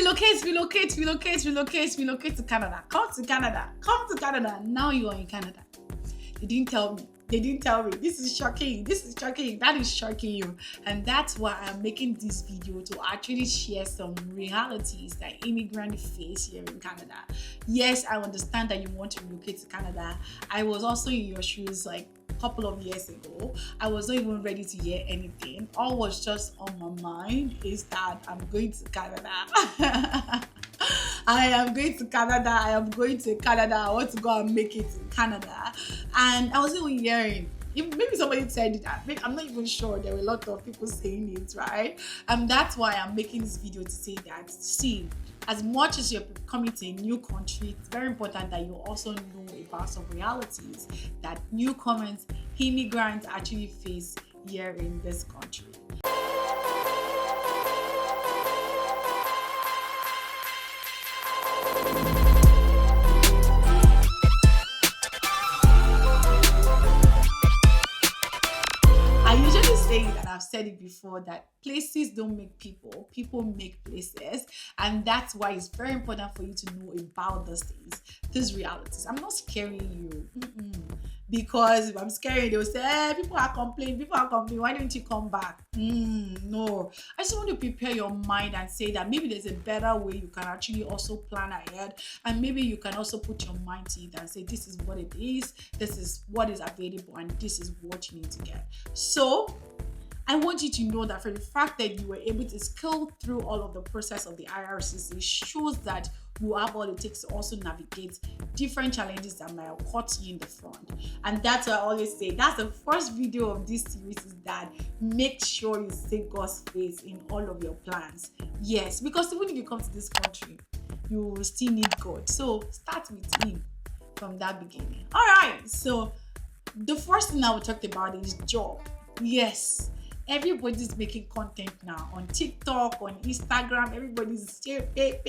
relocate to Canada. Come to Canada. Come to Canada. Now you are in Canada. They didn't tell me. They didn't tell me. This is shocking. This is shocking. That is shocking you. And that's why I'm making this video, to actually share some realities that immigrants face here in Canada. Yes, I understand that you want to relocate to Canada. I was also in your shoes like a couple of years ago. I was not even ready to hear anything. All was just on my mind is that I'm going to Canada. I am going to Canada. I am going to Canada. I want to go and make it in Canada. And I was even hearing, maybe somebody said it. I'm not even sure. There were a lot of people saying it, right? And that's why I'm making this video, to say that, see, as much as you're coming to a new country, it's very important that you also know about some realities that newcomers, immigrants actually face here in this country. And I've said it before, that places don't make people, people make places. And that's why it's very important for you to know about those things, these realities. I'm not scaring you. Because if I'm scaring, they'll say, hey, people are complaining, why don't you come back? No, I just want to prepare your mind and say that maybe there's a better way you can actually also plan ahead, and maybe you can also put your mind to it and say, this is what it is, this is what is available, and this is what you need to get. So I want you to know that for the fact that you were able to scale through all of the process of the IRCC shows that you have all it takes to also navigate different challenges that might have caught you in the front. And that's what I always say. That's the first video of this series, is that make sure you see God's face in all of your plans. Yes, because even if you come to this country, you will still need God. So start with Him from that beginning. All right, so the first thing I will talk about is job. Yes. Everybody's making content now on TikTok, on Instagram. Everybody's still pay.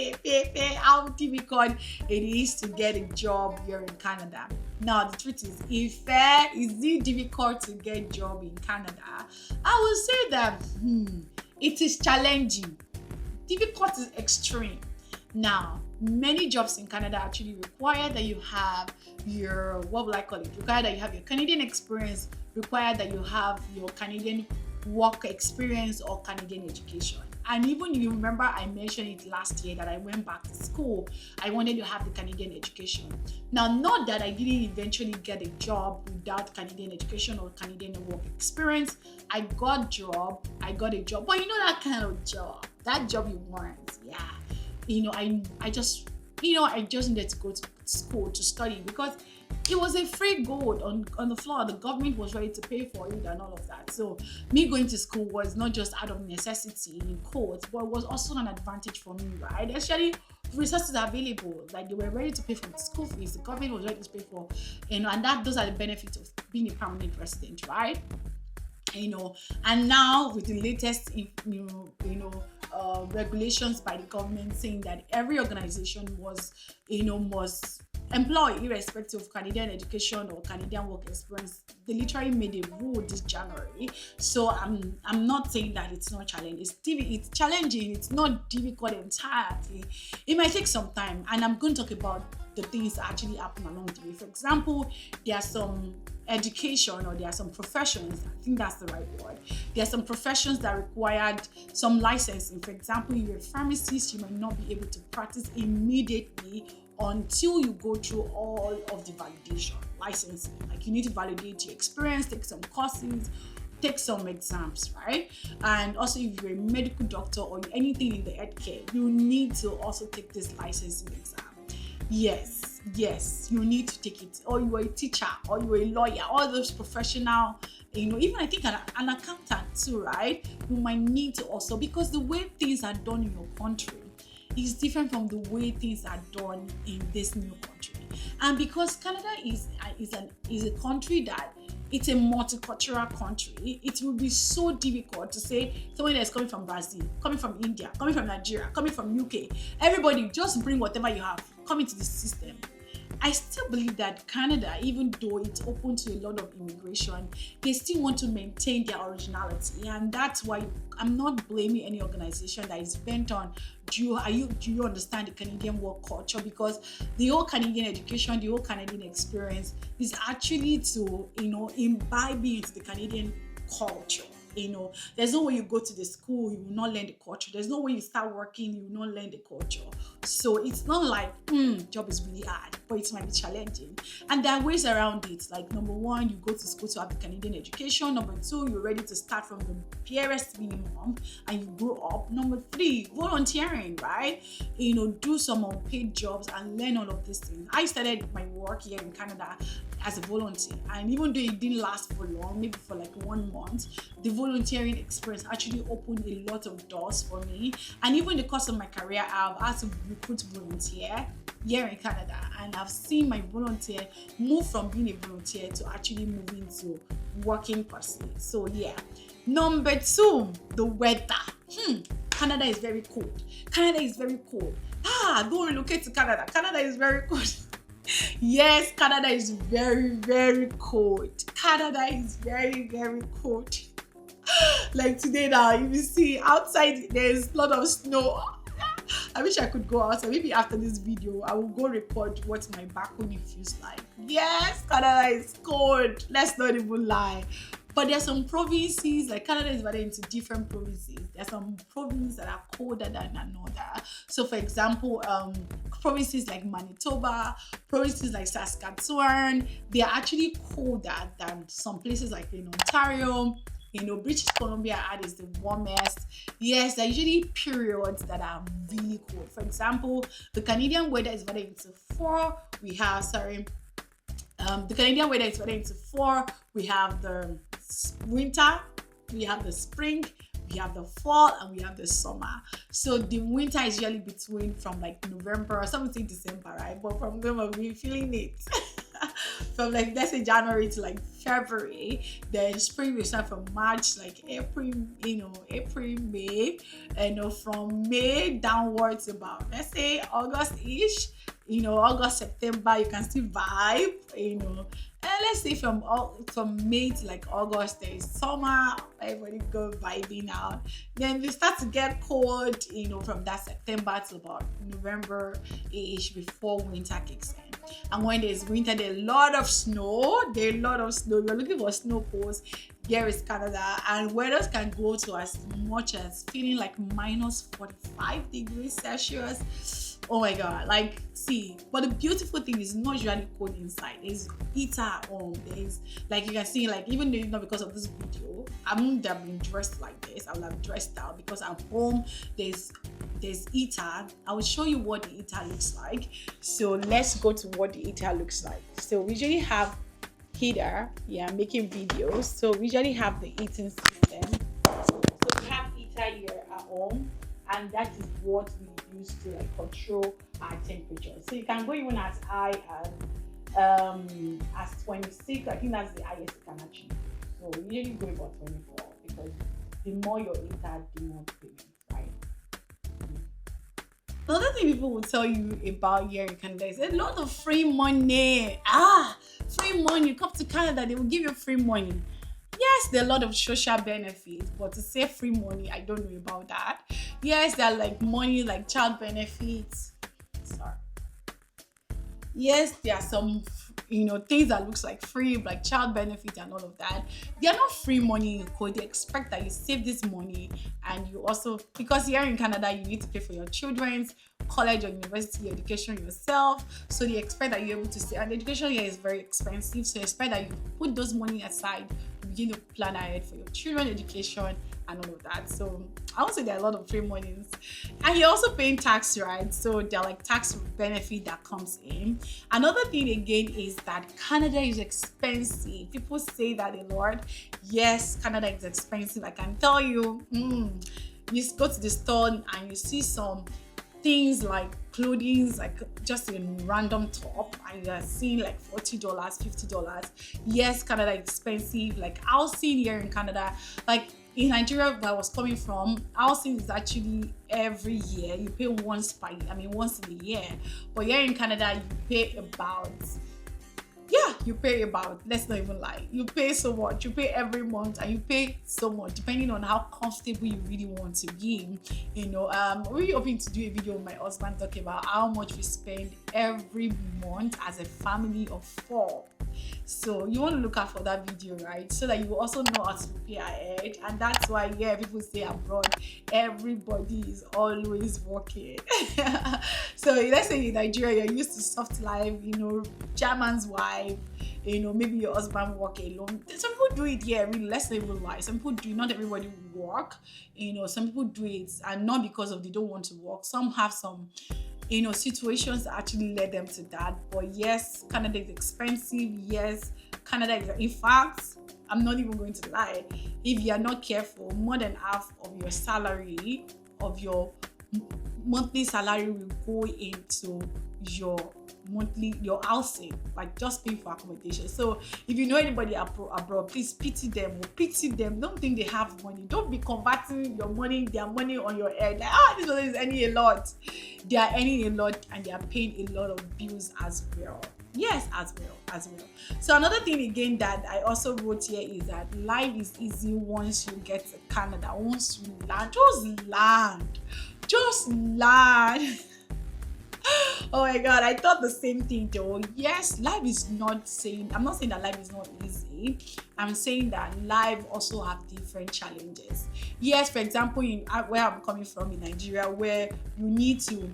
How difficult it is to get a job here in Canada. Now, the truth is, is it difficult to get a job in Canada? I will say that it is challenging. Difficult is extreme. Now, many jobs in Canada actually require that you have your, what will I call it? Require that you have your Canadian experience, require that you have your Canadian work experience or Canadian education. And even if you remember, I mentioned it last year that I went back to school. I wanted to have the Canadian education. Now, not that I didn't eventually get a job without Canadian education or Canadian work experience. I got a job, but you know that kind of job, that job you want, yeah. I just needed to go to school to study, because it was a free gold on the floor. The government was ready to pay for it and all of that. So me going to school was not just out of necessity in quotes, but it was also an advantage for me, right? Actually, resources are available. Like, they were ready to pay for the school fees. The government was ready to pay for, and those are the benefits of being a permanent resident, right? And now with the latest, regulations by the government saying that every organization must employ, irrespective of Canadian education or Canadian work experience. They literally made a rule this January. So I'm not saying that it's not challenging. It's challenging. It's not difficult entirely. It might take some time, and I'm going to talk about the things that actually happen along the way. For example, there are some education, or there are some professions, I think that's the right word. There are some professions that required some licensing. For example, if you're a pharmacist, you might not be able to practice immediately until you go through all of the validation, licensing. Like, you need to validate your experience, take some courses, take some exams, right? And also, if you're a medical doctor or anything in the healthcare, you need to also take this licensing exam. Yes, you need to take it. Or you are a teacher, or you are a lawyer, all those professional, even I think an accountant too, right? You might need to also, because the way things are done in your country is different from the way things are done in this new country. And because Canada is a country that, it's a multicultural country, it will be so difficult to say someone that's coming from Brazil, coming from India, coming from Nigeria, coming from UK, everybody just bring whatever you have, come into the system. I still believe that Canada, even though it's open to a lot of immigration, they still want to maintain their originality. And that's why I'm not blaming any organization that is bent on do you understand the Canadian work culture? Because the whole Canadian education, the whole Canadian experience is actually to, imbibe into the Canadian culture. There's no way you go to the school, you will not learn the culture. There's no way you start working, you will not learn the culture. So it's not like, job is really hard, but it might be challenging. And there are ways around it. Like, number one, you go to school to have the Canadian education. Number two, you're ready to start from the barest minimum and you grow up. Number three, volunteering, right? Do some unpaid jobs and learn all of these things. I started my work here in Canada as a volunteer, and even though it didn't last for long, maybe for like 1 month, the volunteering experience actually opened a lot of doors for me. And even in the course of my career, I've had to recruit volunteer here in Canada, and I've seen my volunteer move from being a volunteer to actually moving to working per se. So yeah. Number two, the weather. Canada is very cold. Canada is very cold. Don't relocate to Canada. Canada is very cold. Yes, Canada is very, very cold. Canada is very, very cold. Like today now, if you see outside, there's a lot of snow. I wish I could go outside. Maybe after this video, I will go record what my balcony feels like. Yes, Canada is cold. Let's not even lie. But there are some provinces, like Canada is divided into different provinces. There are some provinces that are colder than another. So for example, provinces like Manitoba, provinces like Saskatchewan, they are actually colder than some places like in Ontario. British Columbia is the warmest. Yes, there are usually periods that are really cold. For example, the Canadian weather is divided into four. The Canadian weather is divided into four. We have the winter, we have the spring, we have the fall, and we have the summer. So the winter is usually between from like November, or some say December, right? But from November, we're feeling it. From like, let's say January to like February. Then spring will start from March, like April, May, and from May downwards about, let's say August-ish. August, September, you can still vibe, and let's say from May to like August, there is summer, everybody go vibing out. Then we start to get cold, from that September to about November-ish before winter kicks in. And when there's winter, there's a lot of snow. We're looking for snow poles. Here is Canada, and weathers can go to as much as feeling like minus 45 degrees Celsius. Oh my god, like, see, but the beautiful thing is not usually cold inside. There's heater at home. There's, like, you can see, like, even though it's not because of this video, I wouldn't have been dressed like this. I would have dressed out because at home there's heater. I will show you what the heater looks like. So let's go to what the heater looks like. So we usually have heater, making videos. So we usually have the heating system. So we have heater here at home, and that is what we use to like control our temperature. So you can go even as high as 26. I think that's the highest you can achieve. So we usually go about 24 because the more your heater, the more payment, right? Another thing people will tell you about here in Canada is a lot of free money. Free money. You come to Canada, they will give you free money. Yes, there are a lot of social benefits, but to say free money, I don't know about that. Yes, there are like money, like child benefits. Yes, there are some, things that looks like free, like child benefit and all of that. They are not free money in code. They expect that you save this money, and you also, because here in Canada, you need to pay for your children's college or university education yourself. So they expect that you're able to save, and education here is very expensive. So they expect that you put those money aside, begin to plan ahead for your children's education and all of that. So I would say there are a lot of free monies, and you're also paying tax, right? So there are like tax benefit that comes in. Another thing again is that Canada is expensive. People say that a lot. Yes, Canada is expensive. I can tell you. You go to the store and you see some things like clothing, like just a random top, and you're seeing like $40, $50. Yes, Canada is expensive. Like housing here in Canada, like in Nigeria where I was coming from, housing is actually every year. You pay once in a year. But here in Canada, you pay about, yeah, you pay about, let's not even lie, you pay so much, you pay every month, and you pay so much depending on how comfortable you really want to be. We're really hoping to do a video with my husband talking about how much we spend every month as a family of four. So you want to look out for that video, right? So that you will also know how to prepare ahead. And that's why, yeah, people say abroad, everybody is always working. So let's say in Nigeria, you're used to soft life, German's wife, maybe your husband work alone. Some people do it, yeah, really, let's say real life. Some people do, not everybody work. Some people do it, and not because of they don't want to work. Some have some situations that actually led them to that. But yes, Canada is expensive. Yes, Canada is, in fact, I'm not even going to lie, if you are not careful, more than half of your salary, of your monthly salary, will go into your housing, like just paying for accommodation. So if you know anybody abroad, please pity them. Don't think they have money. Don't be converting their money on your head, like, this person is earning a lot. They are earning a lot, and they are paying a lot of bills as well. Yes, as well. So another thing again that I also wrote here is that life is easy once you get to Canada. Once you land, just land. Oh my god, I thought the same thing though. Yes, I'm not saying that life is not easy. I'm saying that life also have different challenges. Yes, for example, where I'm coming from in Nigeria, where you need to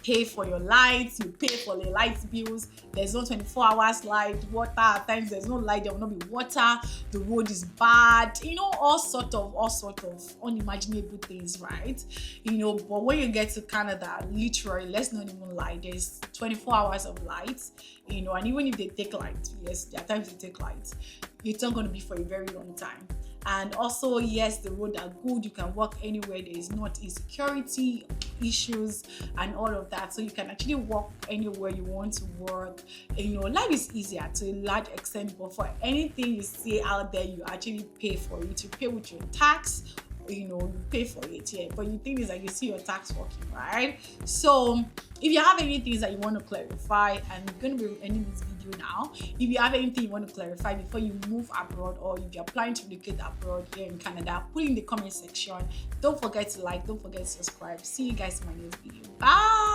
pay for your lights, you pay for the light bills. There's no 24 hours light, water. At times there's no light, there will not be water. The road is bad. All sort of unimaginable things, right? But when you get to Canada, literally, let's not even lie, there's 24 hours of light. And even if they take light, yes, there are times they take light, it's not going to be for a very long time. And also, yes, the roads are good. You can walk anywhere. There is not insecurity issues and all of that. So you can actually walk anywhere you want to work. Life is easier to a large extent, but for anything you see out there, you actually pay for it. You pay with your tax. You pay for it, yeah. But you think is like you see your tax working, right? So if you have any things that you want to clarify, I'm going to be ending this video now. If you have anything you want to clarify before you move abroad, or if you're planning to relocate abroad here in Canada, put in the comment section. Don't forget to like, don't forget to subscribe. See you guys in my next video. Bye.